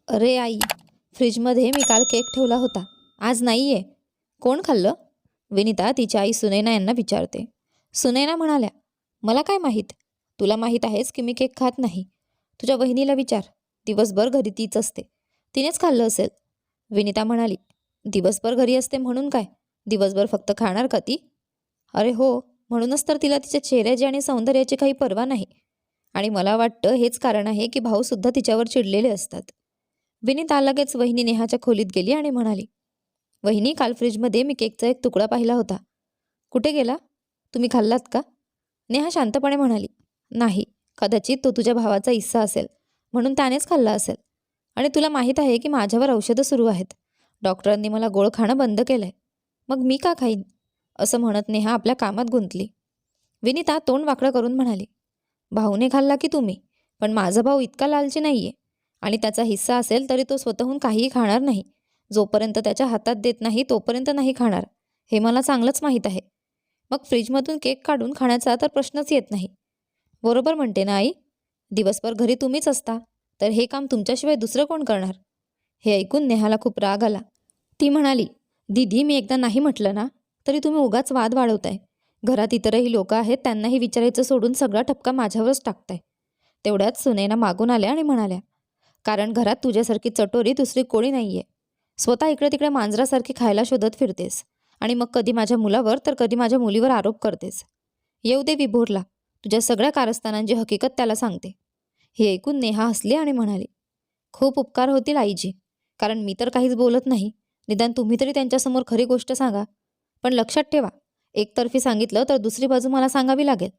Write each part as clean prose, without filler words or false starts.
अरे आई, फ्रीजमध्ये मी काल केक ठेवला होता, आज नाही आहे. कोण खाल्लं? विनिता तिच्या आई सुनैना यांना विचारते. सुनैना म्हणाल्या, मला काय माहीत. तुला माहीत आहेस की मी केक खात नाही. तुझ्या बहिणीला विचार, दिवसभर घरी तीच असते, तिनेच खाल्लं असेल. विनिता म्हणाली, दिवसभर घरी असते म्हणून काय, दिवसभर फक्त खाणार का ती? अरे हो, म्हणूनच तर तिला तिच्या चेहऱ्याची आणि सौंदर्याची काही पर्वा नाही. आणि मला वाटतं हेच कारण आहे की भाऊसुद्धा तिच्यावर चिडलेले असतात. विनिता लगेच वहिनी नेहाच्या खोलीत गेली आणि म्हणाली, वहिनी, काल फ्रीजमध्ये मी केकचा एक तुकडा पाहिला होता. कुठे गेला? तुम्ही खाल्लात का? नेहा शांतपणे म्हणाली, नाही, कदाचित तो तुझ्या भावाचा हिस्सा असेल, म्हणून त्यानेच खाल्ला असेल. आणि तुला माहीत आहे की माझ्यावर औषधं सुरू आहेत. डॉक्टरांनी मला गोड खाणं बंद केलंय. मग मी का खाईन? असं म्हणत नेहा आपल्या कामात गुंतली. विनिता तोंड वाकडं करून म्हणाली, भाऊने खाल्ला की तुम्ही? पण माझा भाऊ इतका लालची नाहीये. आणि त्याचा हिस्सा असेल तरी तो स्वतःहून काहीही खाणार नाही. जोपर्यंत त्याच्या हातात देत नाही तोपर्यंत नाही खाणार. हे मला चांगलंच माहीत आहे. मग फ्रीजमधून केक काढून खाण्याचा तर प्रश्नच येत नाही. बरोबर म्हणते ना आई? दिवसभर घरी तुम्हीच असता, तर हे काम तुमच्याशिवाय दुसरं कोण करणार? हे ऐकून नेहाला खूप राग आला. ती म्हणाली, दीदी, मी एकदा नाही म्हटलं ना, तरी तुम्ही उगाच वाद वाढवताय. घरात इतरही लोक आहेत, त्यांनाही विचारायचं सोडून सगळा ठपका माझ्यावरच टाकताय. तेवढ्यात सुनैना मागून आल्या आणि म्हणाल्या, कारण घरात तुझ्यासारखी चटोरी दुसरी कोणी नाहीये. स्वतः इकडे तिकडे मांजरासारखी खायला शोधत फिरतेस आणि मग कधी माझ्या मुलावर तर कधी माझ्या मुलीवर आरोप करतेस. येऊ दे विभोरला, तुझ्या सगळ्या कारस्थानांची हकीकत त्याला सांगते. हे ऐकून नेहा हसली आणि म्हणाली, खूप उपकार होतील आईजी, कारण मी तर काहीच बोलत नाही. निदान तुम्ही तरी त्यांच्यासमोर खरी गोष्ट सांगा. पण लक्षात ठेवा, एकतर्फी सांगितलं तर दुसरी बाजू मला सांगावी लागेल.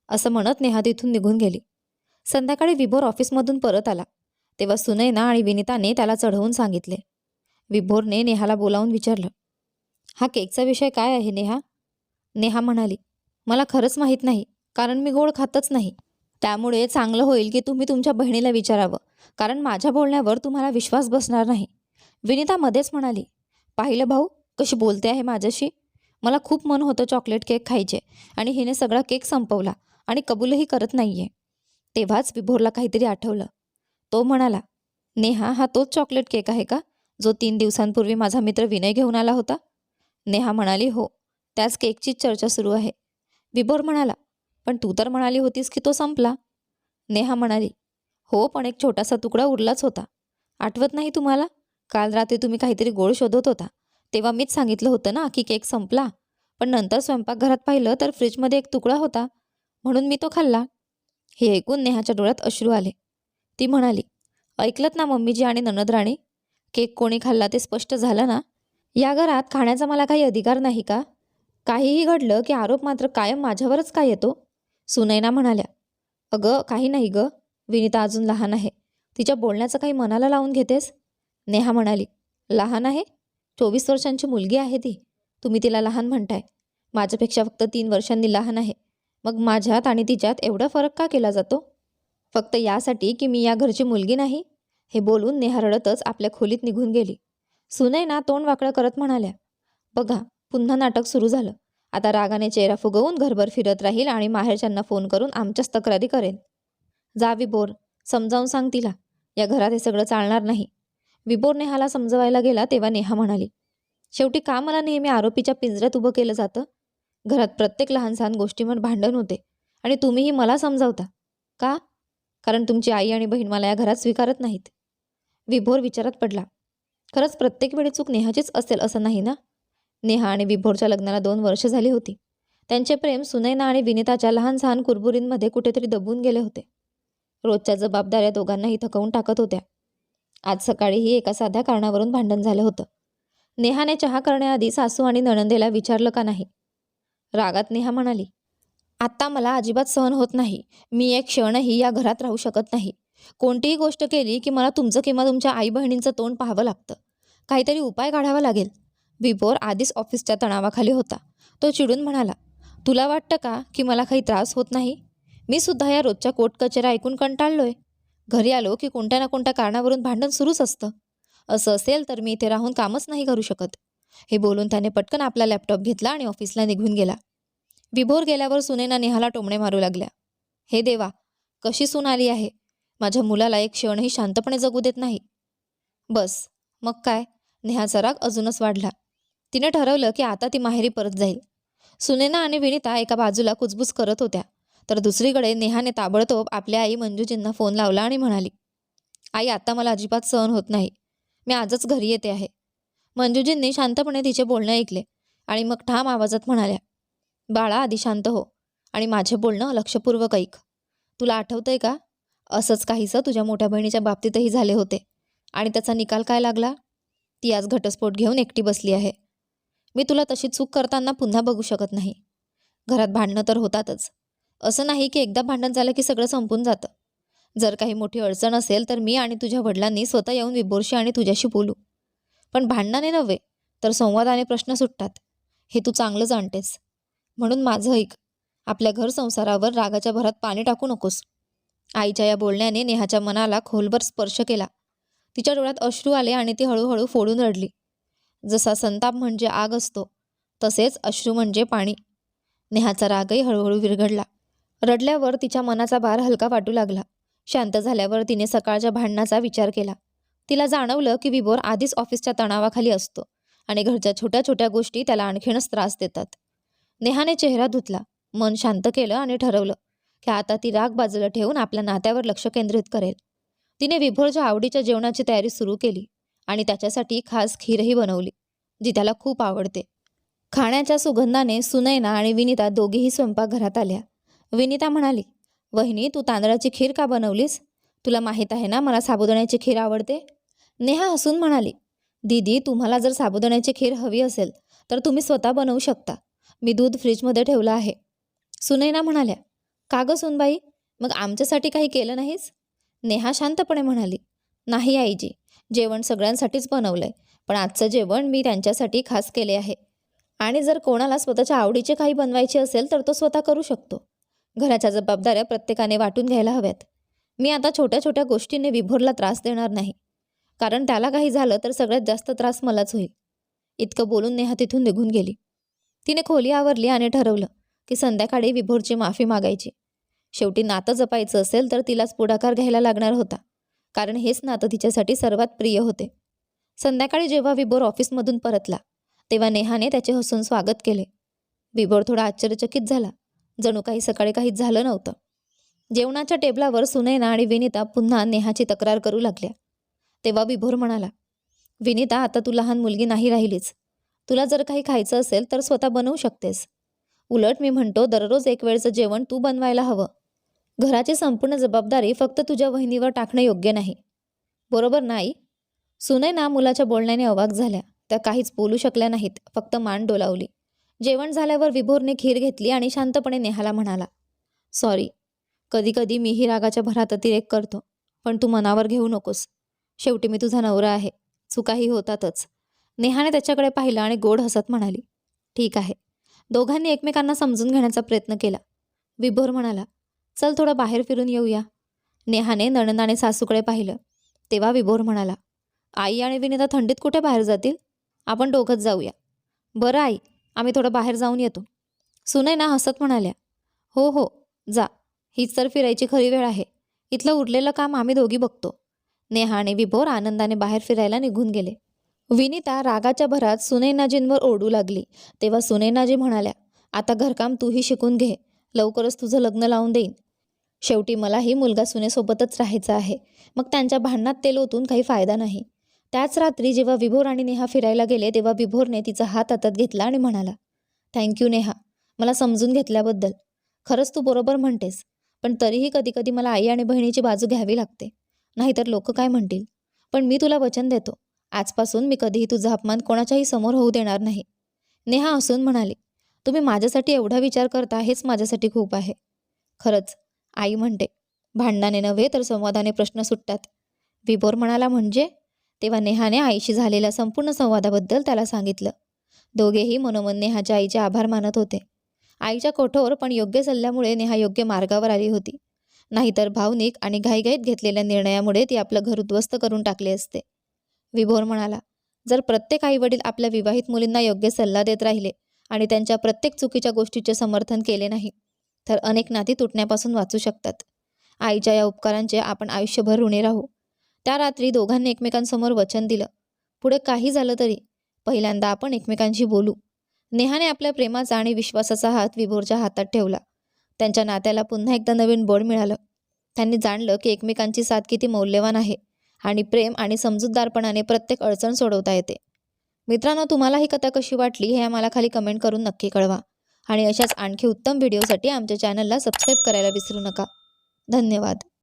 असं म्हणत नेहा तिथून निघून गेली. संध्याकाळी विभोर ऑफिसमधून परत आला, तेव्हा सुनैना आणि विनिताने त्याला चढवून सांगितले. विभोरने नेहाला बोलावून विचारलं, हा केकचा विषय काय आहे नेहा? नेहा म्हणाली, मला खरंच माहीत नाही, कारण मी गोड खातच नाही. त्यामुळे चांगलं होईल की तुम्ही तुमच्या बहिणीला विचारावं, कारण माझ्या बोलण्यावर तुम्हाला विश्वास बसणार नाही. विनिता मध्येच म्हणाली, पाहिलं भाऊ, कशी बोलते आहे माझ्याशी. मला खूप मन होतं चॉकलेट केक खायचे, आणि हिने सगळा केक संपवला आणि कबूलही करत नाहीये. तेव्हाच विभोरला काहीतरी आठवलं. तो म्हणाला, नेहा, हा तोच चॉकलेट केक आहे का, जो 3 दिवसांपूर्वी माझा मित्र विनय घेऊन आला होता? नेहा म्हणाली, हो, त्याच केकचीच चर्चा सुरू आहे. विभोर म्हणाला, पण तू तर म्हणाली होतीस की तो संपला. नेहा म्हणाली, हो, पण एक छोटासा तुकडा उरलाच होता. आठवत नाही तुम्हाला? काल रात्री तुम्ही काहीतरी गोड शोधत होता, तेव्हा मीच सांगितलं होतं ना की केक संपला. पण नंतर स्वयंपाकघरात पाहिलं तर फ्रीजमध्ये एक तुकडा होता, म्हणून मी तो खाल्ला. हे ऐकून नेहाच्या डोळ्यात अश्रू आले. ती म्हणाली, ऐकलत ना मम्मीजी आणि ननदराणी, केक कोणी खाल्ला ते स्पष्ट झालं ना. या घरात खाण्याचा मला काही अधिकार नाही का? काहीही घडलं की आरोप मात्र कायम माझ्यावरच का येतो? सुनैना म्हणाल्या, अगं काही नाही गं, विनिता अजून लहान आहे, तिच्या बोलण्याचं काही मनाला लावून घेतेस? नेहा म्हणाली, लहान आहे? 24 वर्षांची मुलगी आहे ती. तुम्ही तिला लहान म्हणताय. माझ्यापेक्षा फक्त 3 वर्षांनी लहान आहे. मग माझ्यात आणि तिच्यात एवढा फरक का केला जातो? फक्त यासाठी की मी या घरची मुलगी नाही? हे बोलून नेहा रडतच आपल्या खोलीत निघून गेली. सुनैना तोंड वाकडं करत म्हणाल्या, बघा, पुन्हा नाटक सुरू झालं. आता रागाने चेहरा फुगवून घरभर फिरत राहील आणि माहेरच्यांना फोन करून आमच्याच तक्रारी करेन. जा विभोर, समजावून सांग तिला, या घरात हे सगळं चालणार नाही. विभोर नेहाला समजवायला गेला तेव्हा नेहा म्हणाली, शेवटी का मला नेहमी आरोपीच्या पिंजऱ्यात उभं केलं जातं? घरात प्रत्येक लहान सहान गोष्टींवर भांडण होते आणि तुम्हीही मला समजावता का? कारण तुमची आई आणि बहीण मला या घरात स्वीकारत नाहीत. विभोर विचारात पडला. खरंच प्रत्येक वेळी चूक नेहाचीच असेल असं नाही ना? नेहा आणि विभोरच्या लग्नाला 2 वर्ष झाली होती. त्यांचे प्रेम सुनैना आणि विनिताच्या लहान सहान कुरबुरींमध्ये कुठेतरी दबून गेले होते. रोजच्या जबाबदाऱ्या दोघांनाही थकवून टाकत होत्या. आज सकाळीही एका साध्या कारणावरून भांडण झालं होतं. नेहाने चहा करण्याआधी सासू आणि नणंदेला विचारलं का नाही. रागात नेहा म्हणाली, आत्ता मला अजिबात सहन होत नाही. मी एक क्षणही या घरात राहू शकत नाही. कोणतीही गोष्ट केली की मला तुमचं किंवा तुमच्या आई बहिणींचं तोंड पाहावं लागतं. काहीतरी उपाय काढावा लागेल. विभोर आधीच ऑफिसच्या तणावाखाली होता. तो चिडून म्हणाला, तुला वाटतं का की मला काही त्रास होत नाही? मी सुद्धा या रोजच्या कोर्ट कचेऱ्या ऐकून कंटाळलोय. घरी आलो की कोणत्या ना कोणत्या कारणावरून भांडण सुरूच असतं. असं असेल तर मी इथे राहून कामच नाही करू शकत. हे बोलून त्याने पटकन आपला लॅपटॉप घेतला आणि ऑफिसला निघून गेला. विभोर गेल्यावर सुनैना नेहाला टोमणे मारू लागल्या. हे देवा, कशी सून आली आहे. माझ्या मुलाला एक क्षणही शांतपणे जगू देत नाही. बस. मग काय? नेहाचा राग अजूनच वाढला. तिने ठरवलं की आता ती माहेरी परत जाईल. सुनैना आणि विनिता एका बाजूला कुजबूज करत होत्या, तर दुसरीकडे नेहाने ताबडतोब आपल्या आई मंजूजींना फोन लावला आणि म्हणाली, आई आता मला अजिबात सहन होत नाही. मी आजच घरी येते आहे. मंजूजींनी शांतपणे तिचे बोलणे ऐकले आणि मग ठाम आवाजात म्हणाल्या, बाळा आधी शांत हो आणि माझे बोलणं लक्षपूर्वक ऐक. तुला आठवतंय का? असंच काहीसं तुझ्या मोठ्या बहिणीच्या बाबतीतही झाले होते आणि त्याचा निकाल काय लागला? ती आज घटस्फोट घेऊन एकटी बसली आहे. मी तुला तशी चूक करताना पुन्हा बघू शकत नाही. घरात भांडणं तर होतातच. असं नाही की एकदा भांडण झालं की सगळं संपून जातं. जर काही मोठी अडचण असेल तर मी आणि तुझ्या वडिलांनी स्वतः येऊन विभोरशी आणि तुझ्याशी बोलू. पण भांडणाने नव्हे, तर संवादाने प्रश्न सुटतात. हे तू चांगलं जाणतेस. म्हणून माझं ऐक. आपल्या घर संसारावर रागाच्या भरात पाणी टाकू नकोस. आईच्या या बोलण्याने नेहाच्या मनाला खोलवर स्पर्श केला. तिच्या डोळ्यात अश्रू आले आणि ती हळूहळू फोडून रडली. जसा संताप म्हणजे आग असतो, तसेच अश्रू म्हणजे पाणी. नेहाचा रागही हळूहळू विरघडला. रडल्यावर तिच्या मनाचा भार हलका वाटू लागला. शांत झाल्यावर तिने सकाळच्या भांडणाचा विचार केला. तिला जाणवलं की विभोर आधीच ऑफिसच्या तणावाखाली असतो आणि घरच्या छोट्या छोट्या गोष्टी त्याला आणखीनच त्रास देतात. नेहाने चेहरा धुतला, मन शांत केलं आणि ठरवलं की आता ती राग बाजूला ठेवून आपल्या नात्यावर लक्ष केंद्रित करेल. तिने विभोरच्या आवडीच्या जेवणाची तयारी सुरू केली आणि त्याच्यासाठी खास खीरही बनवली, जी त्याला खूप आवडते. खाण्याच्या सुगंधाने सुनैना आणि विनिता दोघीही स्वयंपाकघरात आल्या. विनिता म्हणाली, वहिनी तू तांदळाची खीर का बनवलीस? तुला माहीत आहे ना मला साबुदाण्याची खीर आवडते. नेहा हसून म्हणाली, दीदी तुम्हाला जर साबुदाण्याची खीर हवी असेल तर तुम्ही स्वतः बनवू शकता. मी दूध फ्रीजमध्ये ठेवलं आहे. सुनैना म्हणाल्या, का गं सुनबाई, मग आमच्यासाठी काही केलं नाहीस? नेहा शांतपणे म्हणाली, नाही आईजी, जेवण सगळ्यांसाठीच बनवलंय, पण आजचं जेवण मी त्यांच्यासाठी खास केले आहे. आणि जर कोणाला स्वतःच्या आवडीचे काही बनवायचे असेल तर तो स्वतः करू शकतो. घराच्या जबाबदाऱ्या प्रत्येकाने वाटून घ्यायला हव्यात. मी आता छोट्या छोट्या गोष्टींनी विभोरला त्रास देणार नाही, कारण त्याला काही झालं तर सगळ्यात जास्त त्रास मलाच होईल. इतकं बोलून नेहा तिथून निघून गेली. तिने खोली आवरली आणि ठरवलं की संध्याकाळी विभोरची माफी मागायची. शेवटी नातं जपायचं असेल तर तिलाच पुढाकार घ्यायला लागणार होता, कारण हेच नातं तिच्यासाठी सर्वात प्रिय होते. संध्याकाळी जेव्हा विभोर ऑफिसमधून परतला तेव्हा नेहाने त्याचे हसून स्वागत केले. विभोर थोडा आश्चर्यचकित झाला, जणू काही सकाळी काहीच झालं नव्हतं. जेवणाच्या टेबलावर सुनैना आणि विनिता पुन्हा नेहाची तक्रार करू लागल्या. तेव्हा विभोर म्हणाला, विनिता आता तू लहान मुलगी नाही राहिलीच. तुला जर काही खायचं असेल तर स्वतः बनवू शकतेस. उलट मी म्हणतो दररोज एक वेळचं जेवण तू बनवायला हवं. घराची संपूर्ण जबाबदारी फक्त तुझ्या वहिनीवर टाकणं योग्य नाही. बरोबर नाही? सुनैना मुलाच्या बोलण्याने अवाक झाल्या. त्या काहीच बोलू शकल्या नाहीत, फक्त मान डोलावली. जेवण झाल्यावर विभोरने खीर घेतली आणि शांतपणे नेहाला म्हणाला, सॉरी, कधी कधी मीही रागाच्या भरात अतिरेक करतो, पण तू मनावर घेऊ नकोस. शेवटी मी तुझा नवरा आहे. चुकाही होतातच. नेहाने त्याच्याकडे पाहिलं आणि गोड हसत म्हणाली, ठीक आहे. दोघांनी एकमेकांना समजून घेण्याचा प्रयत्न केला. विभोर म्हणाला, चल थोडं बाहेर फिरून येऊया. नेहाने नणंदाने सासूकडे पाहिलं. तेव्हा विभोर म्हणाला, आई आणि विनिता थंडीत कुठे बाहेर जातील? आपण दोघंच जाऊया. बरं आई, आम्ही थोडं बाहेर जाऊन येतो. सुनैना हसत म्हणाल्या, हो हो जा. हीच तर फिरायची खरी वेळ आहे. इथलं उरलेलं काम आम्ही दोघी बघतो. नेहा आणि विभोर आनंदाने बाहेर फिरायला निघून गेले. विनिता रागाच्या भरात सुनैनाजींवर ओरडू लागली. तेव्हा सुनैनाजी म्हणाल्या, आता घरकाम तूही शिकून घे. लवकरच तुझं लग्न लावून देईन. शेवटी मलाही मुलगा सुनेसोबतच राहायचं आहे. मग त्यांच्या भांडणात तेल ओतून काही फायदा नाही. त्याच रात्री जेव्हा विभोर आणि नेहा फिरायला गेले तेव्हा विभोरने तिचा हात हातात घेतला आणि म्हणाला, थँक्यू नेहा, मला समजून घेतल्याबद्दल. खरंच तू बरोबर म्हणतेस, पण तरीही कधी कधी मला आई आणि बहिणीची बाजू घ्यावी लागते. नाहीतर लोक काय म्हणतील. पण मी तुला वचन देतो, आजपासून मी कधीही तुझा अपमान कोणाच्याही समोर होऊ देणार नाही. नेहा हसून म्हणाली, तुम्ही माझ्यासाठी एवढा विचार करता हेच माझ्यासाठी खूप आहे. खरंच, आई म्हणते, भांडणाने नव्हे तर संवादाने प्रश्न सुटतात. विभोर म्हणाला, म्हणजे? तेव्हा नेहाने आईशी झालेल्या संपूर्ण संवादाबद्दल त्याला सांगितलं. दोघेही मनोमन नेहाच्या आईचे आभार मानत होते. आईच्या कठोर पण योग्य सल्ल्यामुळे नेहा योग्य मार्गावर आली होती. नाहीतर भावनिक आणि घाईघाईत घेतलेल्या निर्णयामुळे ती आपलं घर उद्ध्वस्त करून टाकले असते. विभोर म्हणाला, जर प्रत्येक आईवडील आपल्या विवाहित मुलींना योग्य सल्ला देत राहिले आणि त्यांच्या प्रत्येक चुकीच्या गोष्टीचे समर्थन केले नाही तर अनेक नाती तुटण्यापासून वाचू शकतात. आईच्या या उपकारांचे आपण आयुष्यभर ऋणी राहू. त्या रात्री दोघांनी एकमेकांसमोर वचन दिलं, पुढे काही झालं तरी पहिल्यांदा आपण एकमेकांशी बोलू. नेहाने आपल्या प्रेमाचा आणि विश्वासाचा हात विभोरच्या हातात ठेवला. त्यांच्या नात्याला पुन्हा एकदा नवीन बळ मिळालं. त्यांनी जाणलं की एकमेकांची साथ किती मौल्यवान आहे आणि प्रेम आणि समजूतदारपणाने प्रत्येक अडचण सोडवता येते. मित्रांनो, तुम्हाला ही कथा कशी वाटली हे आम्हाला खाली कमेंट करून नक्की कळवा आणि अशाच आणखी उत्तम व्हिडिओसाठी आमच्या चॅनलला सबस्क्राईब करायला विसरू नका. धन्यवाद.